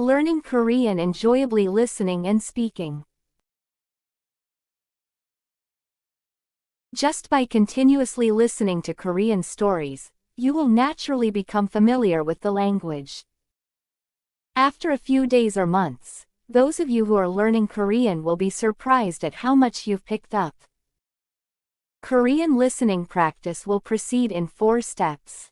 Learning Korean enjoyably listening and speaking. Just by continuously listening to Korean stories, you will naturally become familiar with the language. After a few days or months, those of you who are learning Korean will be surprised at how much you've picked up. Korean listening practice will proceed in 4 steps.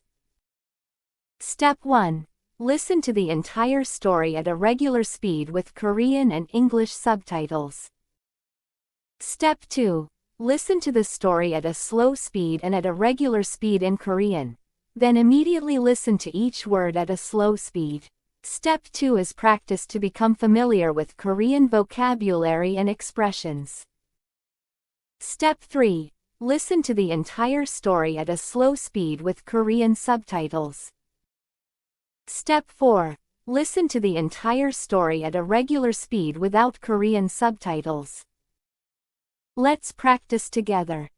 Step 1. Listen to the entire story at a regular speed with Korean and English subtitles. Step 2. Listen to the story at a slow speed and at a regular speed in Korean. Then immediately listen to each word at a slow speed. Step 2 is practice to become familiar with Korean vocabulary and expressions. Step 3. Listen to the entire story at a slow speed with Korean subtitles. Step 4. Listen to the entire story at a regular speed without Korean subtitles. Let's practice together.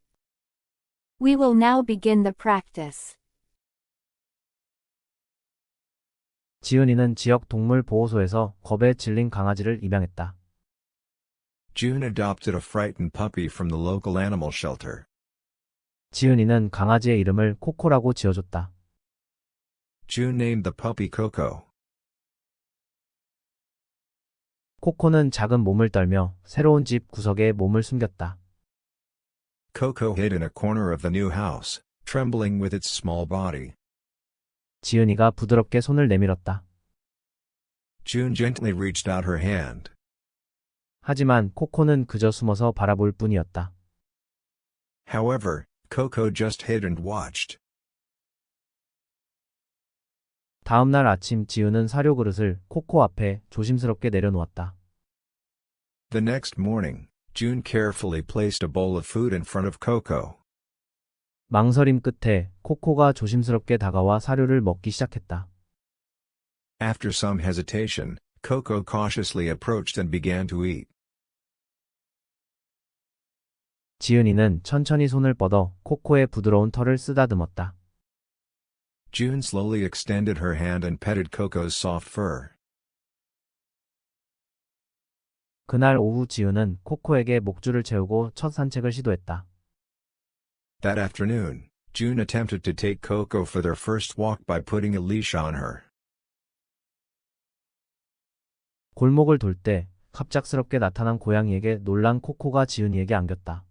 We will now begin the practice. 지은이는 지역 동물 보호소에서 겁에 질린 강아지를 입양했다. June adopted a frightened puppy from the local animal shelter. 지은이는 강아지의 이름을 코코라고 지어줬다. June named the puppy Coco. 코코는 작은 몸을 떨며 새로운 집 구석에 몸을 숨겼다. Coco hid in a corner of the new house, trembling with its small body. 지은이가 부드럽게 손을 내밀었다. June gently reached out her hand. 하지만 코코는 그저 숨어서 바라볼 뿐이었다. However, Coco just hid and watched. 다음 날 아침 지은은 사료 그릇을 코코 앞에 조심스럽게 내려놓았다. The next morning, June carefully placed a bowl of food in front of Coco. 망설임 끝에 코코가 조심스럽게 다가와 사료를 먹기 시작했다. After some hesitation, Coco cautiously approached and began to eat. 지은이는 천천히 손을 뻗어 코코의 부드러운 털을 쓰다듬었다. June slowly extended her hand and petted Coco's soft fur. 그날 오후 지은은 코코에게 목줄을 채우고 첫 산책을 시도했다. That afternoon, June attempted to take Coco for their first walk by putting a leash on her. 골목을 돌 때 갑작스럽게 나타난 고양이에게 놀란 코코가 지은이에게 안겼다.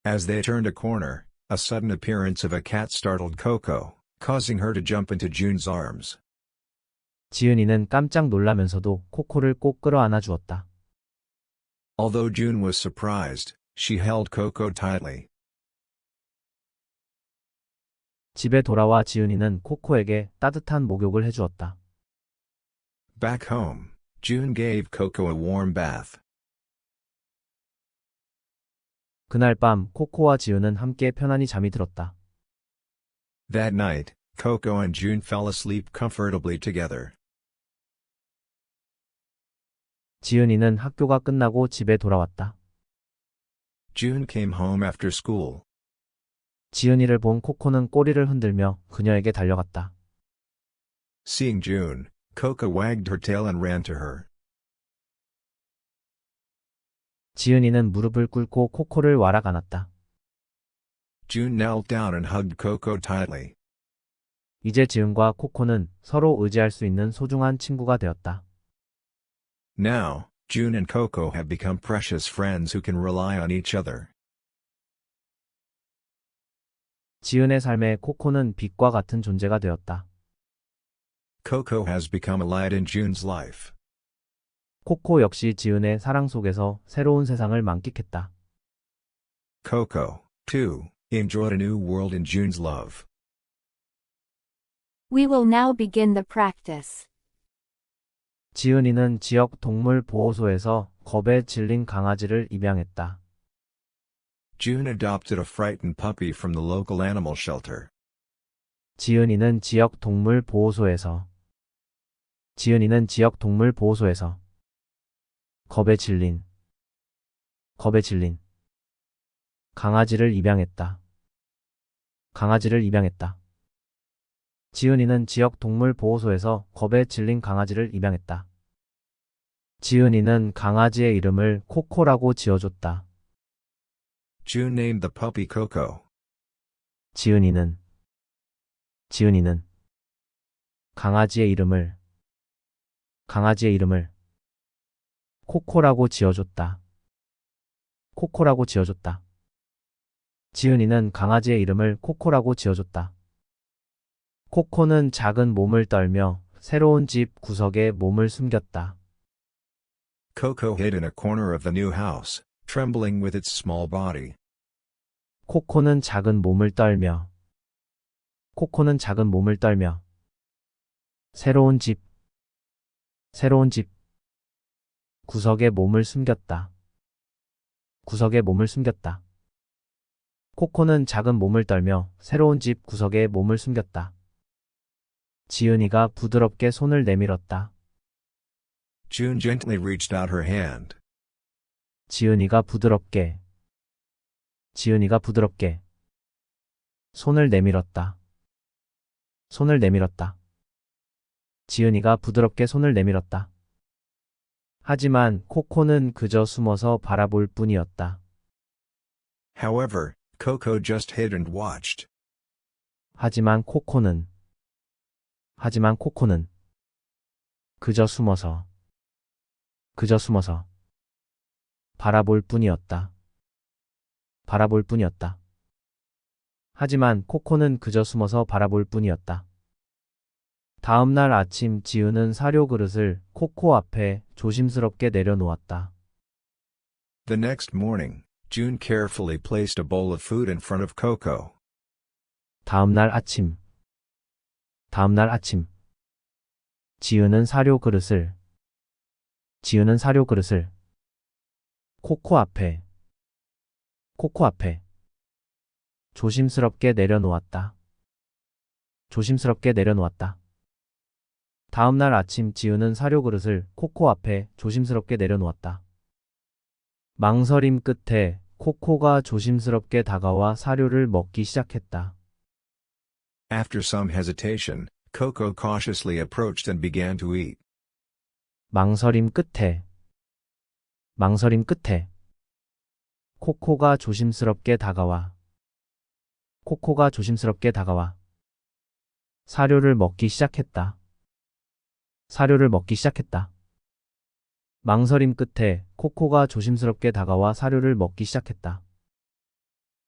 As they turned a corner, a sudden appearance of a cat startled Coco, causing her to jump into June's arms. 지은이는 깜짝 놀라면서도 코코를 꼭 끌어안아 주었다. Although June was surprised, she held Coco tightly. 집에 돌아와 지은이는 코코에게 따뜻한 목욕을 해주었다. Back home, June gave Coco a warm bath. 그날 밤 코코와 지은은 함께 편안히 잠이 들었다. That night, Coco and June fell asleep comfortably together. 지은이는 학교가 끝나고 집에 돌아왔다. June came home after school. 지은이를 본 코코는 꼬리를 흔들며 그녀에게 달려갔다. Seeing June, Coco wagged her tail and ran to her. 지은이는 무릎을 꿇고 코코를 와락 안았다. June knelt down and hugged Coco tightly. 이제 지은과 코코는 서로 의지할 수 있는 소중한 친구가 되었다. Now, June and Coco have become precious friends who can rely on each other. 지은의 삶에 코코는 빛과 같은 존재가 되었다. Coco has become a light in June's life. 코코 역시 지은의 사랑 속에서 새로운 세상을 만끽했다. Coco, too, enjoyed a new world in June's love. We will now begin the practice. 지은이는 지역 동물 보호소에서 겁에 질린 강아지를 입양했다. June adopted a frightened puppy from the local animal shelter. 지은이는 지역 동물 보호소에서 겁에 질린 강아지를 입양했다. 지은이는 지역 동물 보호소에서 겁에 질린 강아지를 입양했다. 지은이는 강아지의 이름을 코코라고 지어줬다. June named the puppy Coco. 지은이는 강아지의 이름을 코코라고 지어줬다. 코코라고 지어줬다. 지은이는 강아지의 이름을 코코라고 지어줬다. 코코는 작은 몸을 떨며 새로운 집 구석에 몸을 숨겼다. Coco hid in a corner of the new house, trembling with its small body. 코코는 작은 몸을 떨며 새로운 집 구석에 몸을 숨겼다. 코코는 작은 몸을 떨며 새로운 집 구석에 몸을 숨겼다. 지은이가 부드럽게 손을 내밀었다. June gently reached out her hand. 지은이가 부드럽게 손을 내밀었다. 지은이가 부드럽게 손을 내밀었다. 하지만 코코는 그저 숨어서 바라볼 뿐이었다. However, Coco just hid and watched. 하지만 코코는 그저 숨어서 바라볼 뿐이었다. 하지만 코코는 그저 숨어서 바라볼 뿐이었다. 다음 날 아침 지은은 사료 그릇을 코코 앞에 조심스럽게 내려놓았다. The next morning, June carefully placed a bowl of food in front of Coco. 다음 날 아침 지은은 사료 그릇을 코코 앞에 조심스럽게 내려놓았다. 다음 날 아침 지은은 사료 그릇을 코코 앞에 조심스럽게 내려놓았다. 망설임 끝에 코코가 조심스럽게 다가와 사료를 먹기 시작했다. After some hesitation, Coco cautiously approached and began to eat. 망설임 끝에 코코가 조심스럽게 다가와 사료를 먹기 시작했다. 망설임 끝에 코코가 조심스럽게 다가와 사료를 먹기 시작했다.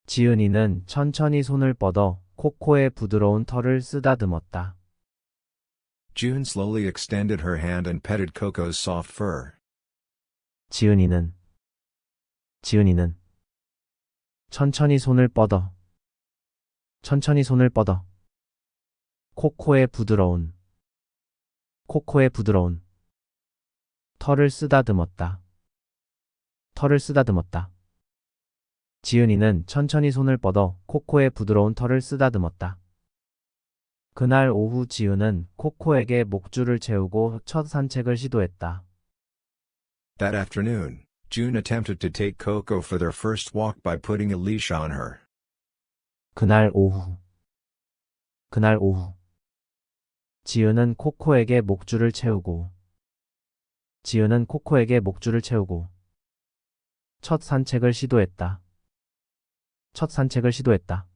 지은이는 천천히 손을 뻗어 코코의 부드러운 털을 쓰다듬었다. June slowly extended her hand and petted Coco's soft fur. 지은이는 천천히 손을 뻗어 코코의 부드러운 털을 쓰다듬었다. 지은이는 천천히 손을 뻗어 코코의 부드러운 털을 쓰다듬었다. 그날 오후 지은은 코코에게 목줄을 채우고 첫 산책을 시도했다. That afternoon, June attempted to take Coco for their first walk by putting a leash on her. 그날 오후 지은은 코코에게 목줄을 채우고 첫 산책을 시도했다.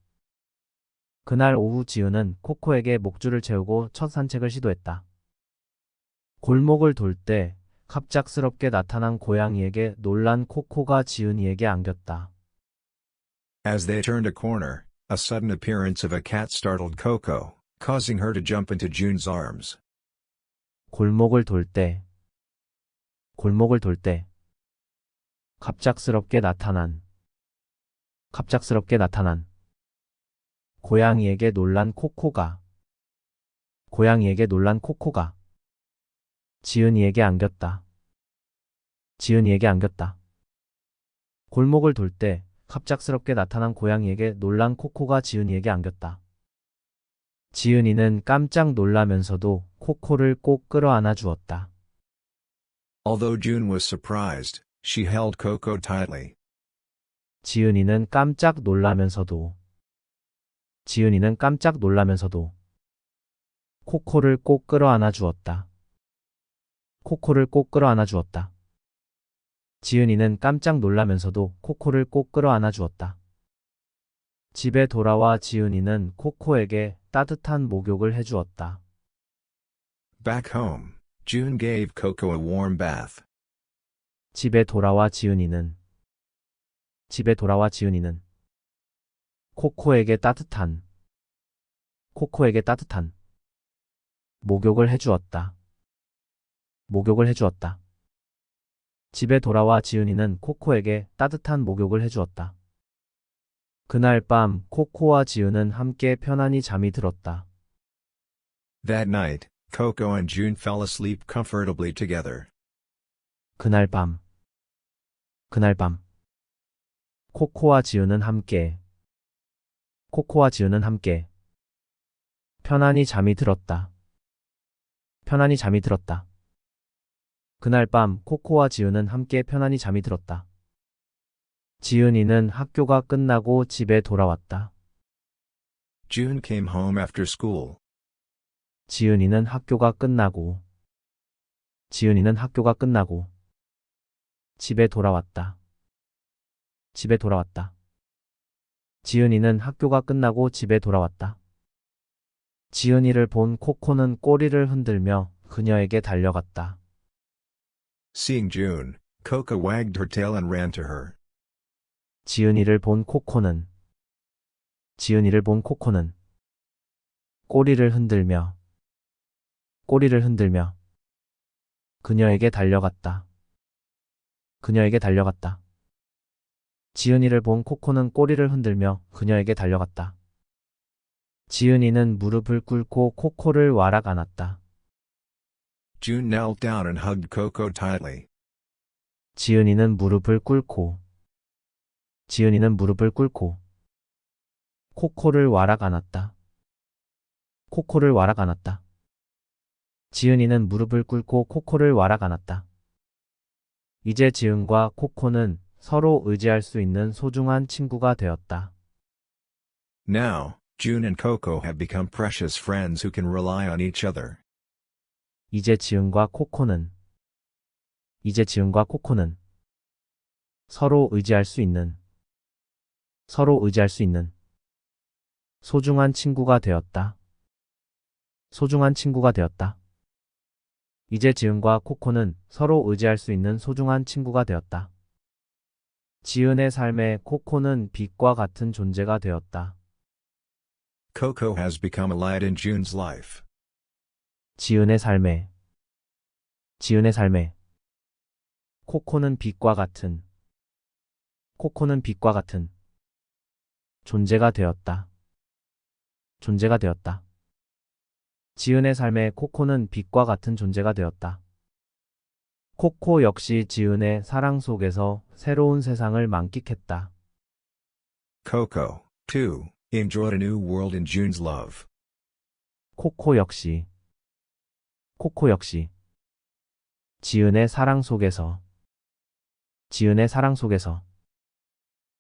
그날 오후 지은은 코코에게 목줄을 채우고 첫 산책을 시도했다. 골목을 돌 때 갑작스럽게 나타난 고양이에게 놀란 코코가 지은이에게 안겼다. As they turned a corner, a sudden appearance of a cat startled Coco, causing her to jump into June's arms. 골목을 돌 때 갑작스럽게 나타난 고양이에게 놀란 코코가 지은이에게 안겼다. 골목을 돌 때 갑작스럽게 나타난 고양이에게 놀란 코코가 지은이에게 안겼다. 지은이는 깜짝 놀라면서도 코코를 꼭 끌어안아 주었다. Although June was surprised, she held Coco tightly. 지은이는 깜짝 놀라면서도 코코를 꼭 끌어안아 주었다. 코코를 꼭 끌어안아 주었다. 지은이는 깜짝 놀라면서도 코코를 꼭 끌어안아 주었다. 집에 돌아와 지은이는 코코에게 따뜻한 목욕을 해주었다. Back home, June gave Coco a warm bath. 집에 돌아와 지은이는 코코에게 따뜻한 목욕을 해주었다. 목욕을 해주었다. 집에 돌아와 지은이는 코코에게 따뜻한 목욕을 해주었다. 그날 밤 코코와 지은은 함께 편안히 잠이 들었다. That night, Coco and June fell asleep comfortably together. 그날 밤 코코와 지은은 함께 편안히 잠이 들었다. 그날 밤 코코와 지은은 함께 편안히 잠이 들었다. 지은이는 학교가 끝나고 집에 돌아왔다. June came home after school. 지은이는 학교가 끝나고 집에 돌아왔다. 지은이는 학교가 끝나고 집에 돌아왔다. 지은이를 본 코코는 꼬리를 흔들며 그녀에게 달려갔다. Seeing June, Coco wagged her tail and ran to her. 지은이를 본 코코는 꼬리를 흔들며 그녀에게 달려갔다. 지은이를 본 코코는 꼬리를 흔들며 그녀에게 달려갔다. 지은이는 무릎을 꿇고 코코를 와락 안았다. June knelt down and hugged Coco tightly. 지은이는 무릎을 꿇고 코코를 와락 안았다. 지은이는 무릎을 꿇고 코코를 와락 안았다. 이제 지은과 코코는 서로 의지할 수 있는 소중한 친구가 되었다. Now, June and Coco have become precious friends who can rely on each other. 이제 지은과 코코는 서로 의지할 수 있는 소중한 친구가 되었다. 이제 지은과 코코는 서로 의지할 수 있는 소중한 친구가 되었다. 지은의 삶에 코코는 빛과 같은 존재가 되었다. Coco has become a light in June's life. 지은의 삶에 코코는 빛과 같은 존재가 되었다. 지은의 삶에 코코는 빛과 같은 존재가 되었다. 코코 역시 지은의 사랑 속에서 새로운 세상을 만끽했다. Coco, too, enjoyed a new world in June's love. 코코 역시 지은의 사랑 속에서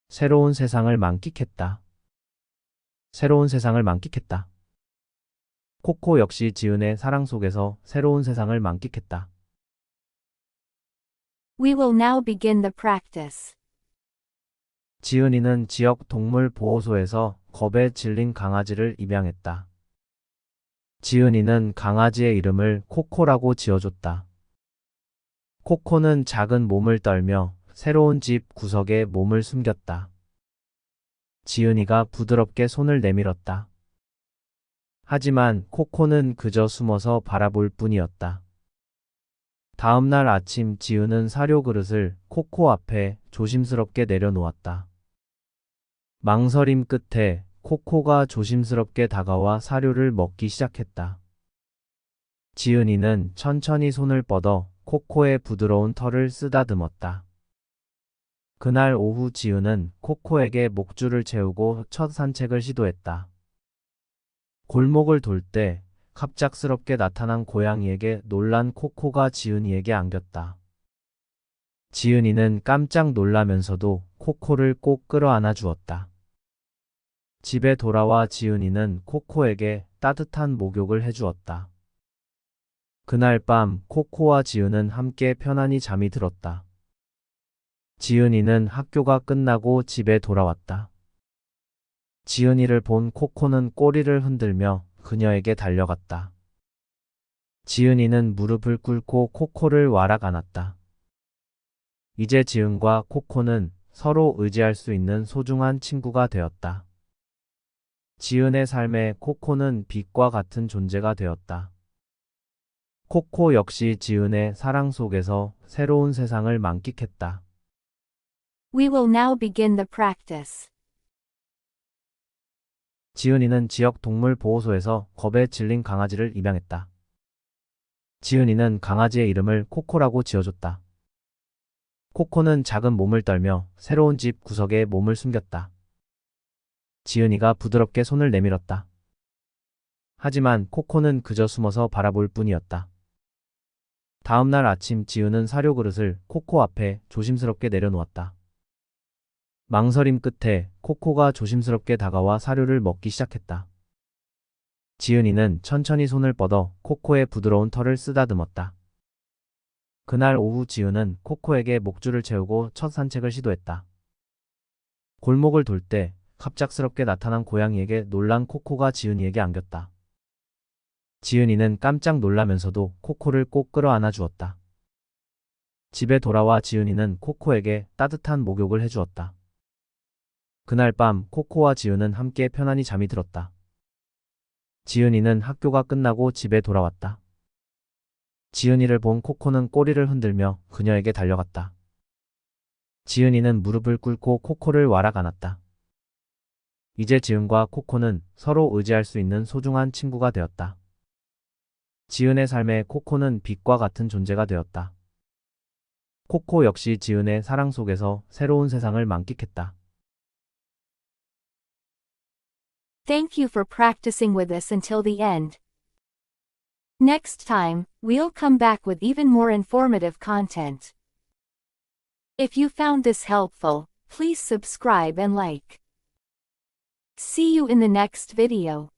새로운 세상을 만끽했다. 코코 역시 지은의 사랑 속에서 새로운 세상을 만끽했다. We will now begin the practice. 지은이는 지역 동물 보호소에서 겁에 질린 강아지를 입양했다. 지은이는 강아지의 이름을 코코라고 지어줬다. 코코는 작은 몸을 떨며 새로운 집 구석에 몸을 숨겼다. 지은이가 부드럽게 손을 내밀었다. 하지만 코코는 그저 숨어서 바라볼 뿐이었다. 다음 날 아침 지은은 사료 그릇을 코코 앞에 조심스럽게 내려놓았다. 망설임 끝에 코코가 조심스럽게 다가와 사료를 먹기 시작했다. 지은이는 천천히 손을 뻗어 코코의 부드러운 털을 쓰다듬었다. 그날 오후 지은은 코코에게 목줄을 채우고 첫 산책을 시도했다. 골목을 돌 때 갑작스럽게 나타난 고양이에게 놀란 코코가 지은이에게 안겼다. 지은이는 깜짝 놀라면서도 코코를 꼭 끌어안아 주었다. 집에 돌아와 지은이는 코코에게 따뜻한 목욕을 해주었다. 그날 밤 코코와 지은은 함께 편안히 잠이 들었다. 지은이는 학교가 끝나고 집에 돌아왔다. 지은이를 본 코코는 꼬리를 흔들며 그녀에게 달려갔다. 지은이는 무릎을 꿇고 코코를 와락 안았다. 이제 지은과 코코는 서로 의지할 수 있는 소중한 친구가 되었다. 지은의 삶에 코코는 빛과 같은 존재가 되었다. 코코 역시 지은의 사랑 속에서 새로운 세상을 만끽했다. We will now begin the practice. 지은이는 지역 동물 보호소에서 겁에 질린 강아지를 입양했다. 지은이는 강아지의 이름을 코코라고 지어줬다. 코코는 작은 몸을 떨며 새로운 집 구석에 몸을 숨겼다. 지은이가 부드럽게 손을 내밀었다. 하지만 코코는 그저 숨어서 바라볼 뿐이었다. 다음 날 아침 지은은 사료 그릇을 코코 앞에 조심스럽게 내려놓았다. 망설임 끝에 코코가 조심스럽게 다가와 사료를 먹기 시작했다. 지은이는 천천히 손을 뻗어 코코의 부드러운 털을 쓰다듬었다. 그날 오후 지은은 코코에게 목줄을 채우고 첫 산책을 시도했다. 골목을 돌 때 갑작스럽게 나타난 고양이에게 놀란 코코가 지은이에게 안겼다. 지은이는 깜짝 놀라면서도 코코를 꼭 끌어안아 주었다. 집에 돌아와 지은이는 코코에게 따뜻한 목욕을 해주었다. 그날 밤 코코와 지은은 함께 편안히 잠이 들었다. 지은이는 학교가 끝나고 집에 돌아왔다. 지은이를 본 코코는 꼬리를 흔들며 그녀에게 달려갔다. 지은이는 무릎을 꿇고 코코를 와락 안았다. 이제 지은과 코코는 서로 의지할 수 있는 소중한 친구가 되었다. 지은의 삶에 코코는 빛과 같은 존재가 되었다. 코코 역시 지은의 사랑 속에서 새로운 세상을 만끽했다. Thank you for practicing with us until the end. Next time, we'll come back with even more informative content. If you found this helpful, please subscribe and like. See you in the next video.